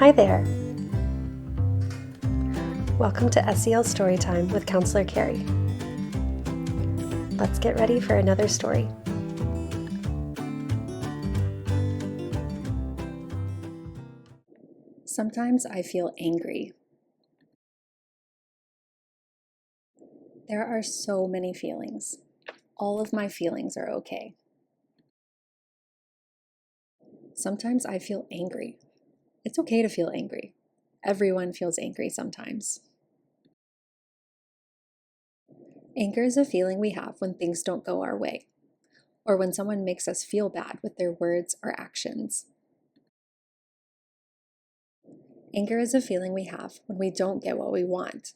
Hi there! Welcome to SEL Storytime with Counselor Keri. Let's get ready for another story. Sometimes I feel angry. There are so many feelings. All of my feelings are okay. Sometimes I feel angry. It's okay to feel angry. Everyone feels angry sometimes. Anger is a feeling we have when things don't go our way, or when someone makes us feel bad with their words or actions. Anger is a feeling we have when we don't get what we want,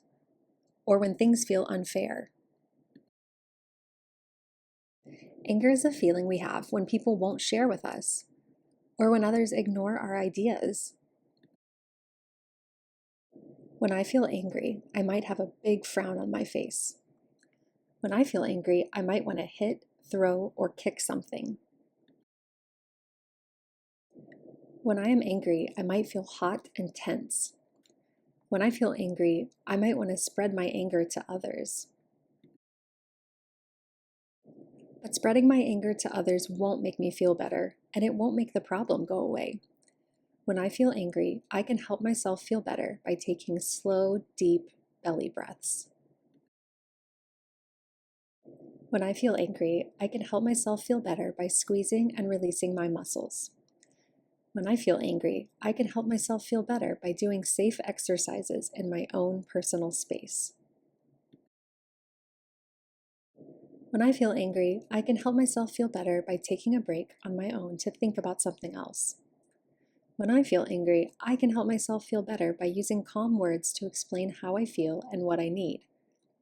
or when things feel unfair. Anger is a feeling we have when people won't share with us, or when others ignore our ideas. When I feel angry, I might have a big frown on my face. When I feel angry, I might want to hit, throw, or kick something. When I am angry, I might feel hot and tense. When I feel angry, I might want to spread my anger to others. But spreading my anger to others won't make me feel better, and it won't make the problem go away. When I feel angry, I can help myself feel better by taking slow, deep belly breaths. When I feel angry, I can help myself feel better by squeezing and releasing my muscles. When I feel angry, I can help myself feel better by doing safe exercises in my own personal space. When I feel angry, I can help myself feel better by taking a break on my own to think about something else. When I feel angry, I can help myself feel better by using calm words to explain how I feel and what I need.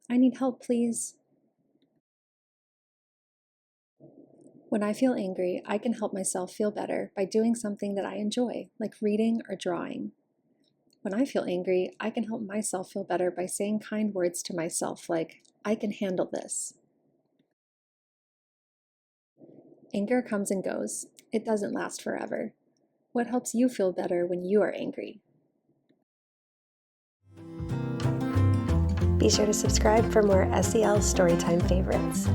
I need help, please. When I feel angry, I can help myself feel better by doing something that I enjoy, like reading or drawing. When I feel angry, I can help myself feel better by saying kind words to myself like, I can handle this. Anger comes and goes. It doesn't last forever. What helps you feel better when you are angry? Be sure to subscribe for more SEL Storytime favorites.